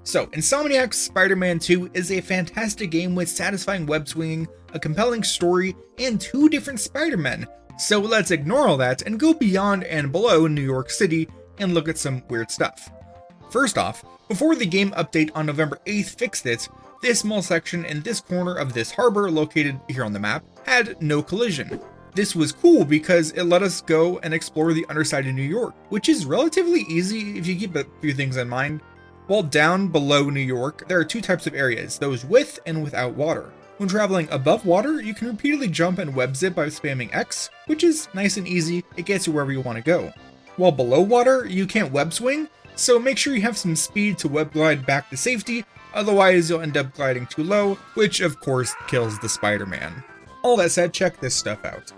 So, Insomniac's Spider-Man 2 is a fantastic game with satisfying web swinging, a compelling story, and 2 different Spider-Men. So let's ignore all that and go beyond and below New York City and look at some weird stuff. First off, before the game update on November 8th fixed it, this small section in this corner of this harbor located here on the map had no collision. This was cool because it let us go and explore the underside of New York, which is relatively easy if you keep a few things in mind. While down below New York, there are 2 types of areas, those with and without water. When traveling above water, you can repeatedly jump and web zip by spamming X, which is nice and easy, it gets you wherever you want to go. While below water, you can't web swing, so make sure you have some speed to web glide back to safety, otherwise you'll end up gliding too low, which of course kills the Spider-Man. All that said, check this stuff out.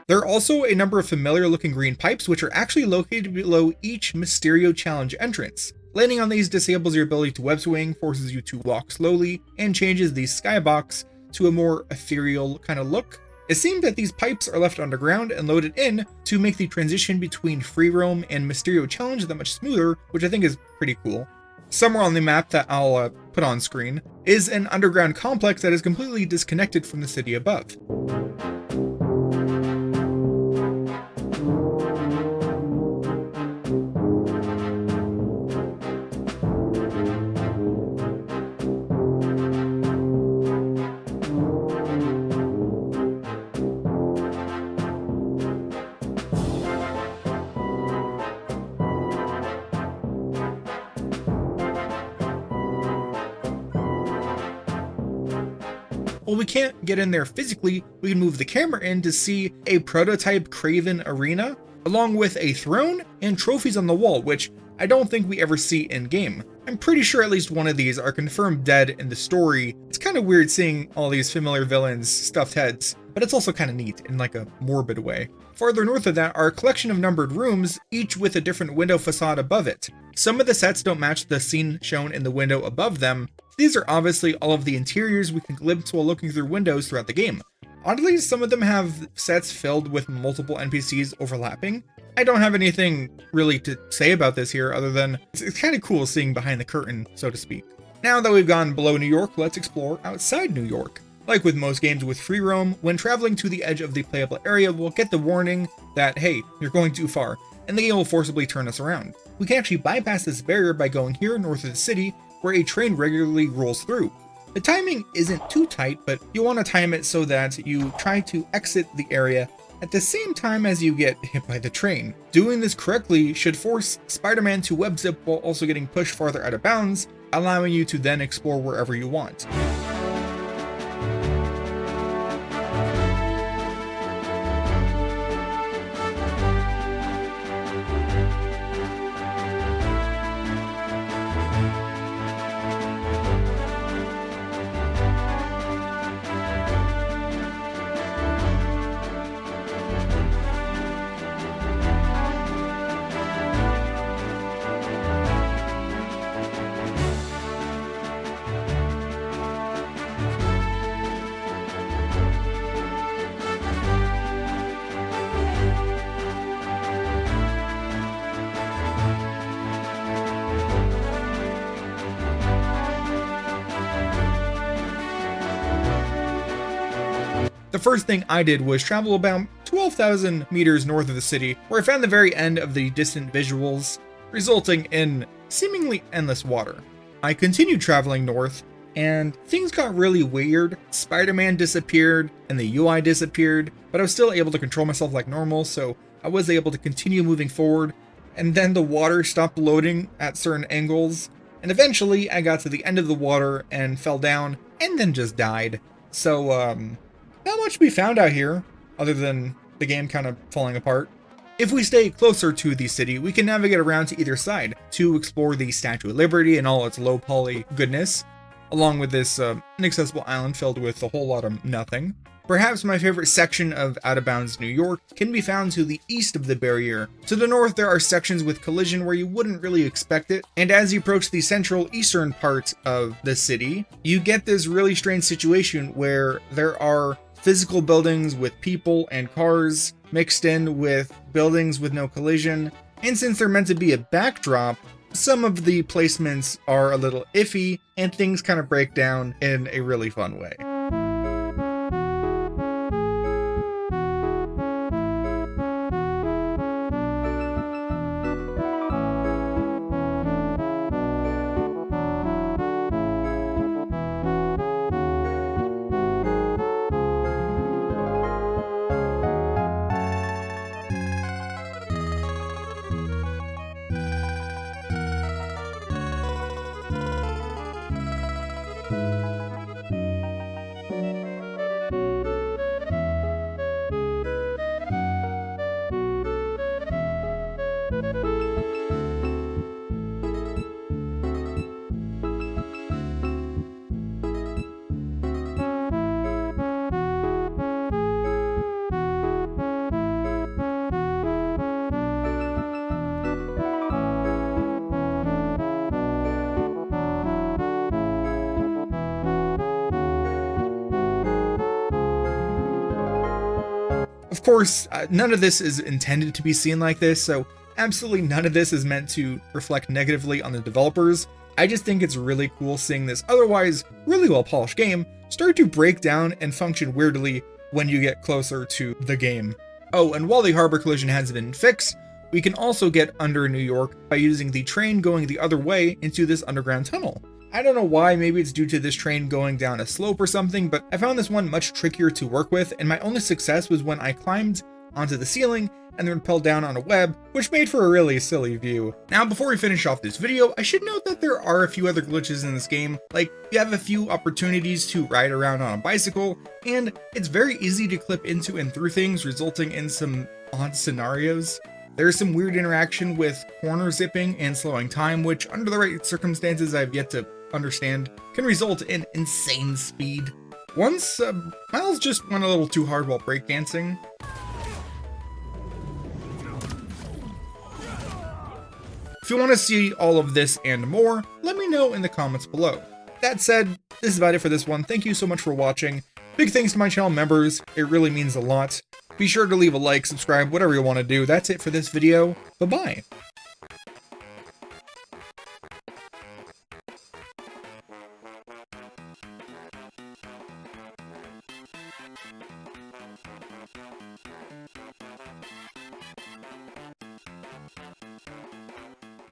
There are also a number of familiar looking green pipes which are actually located below each Mysterio Challenge entrance. Landing on these disables your ability to web swing, forces you to walk slowly, and changes the skybox to a more ethereal kind of look. It seems that these pipes are left underground and loaded in to make the transition between free roam and Mysterio Challenge that much smoother, which I think is pretty cool. Somewhere on the map that I'll put on screen is an underground complex that is completely disconnected from the city above. While we can't get in there physically, we can move the camera in to see a prototype Kraven arena, along with a throne and trophies on the wall, which I don't think we ever see in game. I'm pretty sure at least one of these are confirmed dead in the story. It's kind of weird seeing all these familiar villains' stuffed heads, but it's also kind of neat in like a morbid way. Farther north of that are a collection of numbered rooms, each with a different window facade above it. Some of the sets don't match the scene shown in the window above them. These are obviously all of the interiors we can glimpse while looking through windows throughout the game. Oddly, some of them have sets filled with multiple NPCs overlapping. I don't have anything really to say about this here other than it's kind of cool seeing behind the curtain, so to speak. Now that we've gone below New York, let's explore outside New York. Like with most games with free roam, when traveling to the edge of the playable area, we'll get the warning that, hey, you're going too far, and the game will forcibly turn us around. We can actually bypass this barrier by going here north of the city, where a train regularly rolls through. The timing isn't too tight, but you want to time it so that you try to exit the area at the same time as you get hit by the train. Doing this correctly should force Spider-Man to web zip while also getting pushed farther out of bounds, allowing you to then explore wherever you want. The first thing I did was travel about 12,000 meters north of the city, where I found the very end of the distant visuals, resulting in seemingly endless water. I continued traveling north, and things got really weird. Spider-Man disappeared, and the UI disappeared, but I was still able to control myself like normal, so I was able to continue moving forward, and then the water stopped loading at certain angles, and eventually I got to the end of the water and fell down, and then just died. So, not much to be found out here, other than the game kind of falling apart. If we stay closer to the city, we can navigate around to either side to explore the Statue of Liberty and all its low poly goodness. along with this inaccessible island filled with a whole lot of nothing. Perhaps my favorite section of Out of Bounds New York can be found to the east of the barrier. To the north, there are sections with collision where you wouldn't really expect it, and as you approach the central eastern part of the city, you get this really strange situation where there are physical buildings with people and cars mixed in with buildings with no collision, and since they're meant to be a backdrop, some of the placements are a little iffy, and things kind of break down in a really fun way. Of course, none of this is intended to be seen like this, so absolutely none of this is meant to reflect negatively on the developers. I just think it's really cool seeing this otherwise really well polished game start to break down and function weirdly when you get closer to the game. Oh, and while the harbor collision hasn't been fixed, we can also get under New York by using the train going the other way into this underground tunnel. I don't know why, maybe it's due to this train going down a slope or something, but I found this one much trickier to work with, and my only success was when I climbed onto the ceiling and then rappelled down on a web, which made for a really silly view. Now, before we finish off this video, I should note that there are a few other glitches in this game, like you have a few opportunities to ride around on a bicycle, and it's very easy to clip into and through things, resulting in some odd scenarios. There's some weird interaction with corner zipping and slowing time, which under the right circumstances I've yet to understand can result in insane speed. Once, Miles just went a little too hard while breakdancing. If you want to see all of this and more, let me know in the comments below. That said, this is about it for this one. Thank you so much for watching. Big thanks to my channel members, it really means a lot. Be sure to leave a like, subscribe, whatever you want to do. That's it for this video. Bye-bye.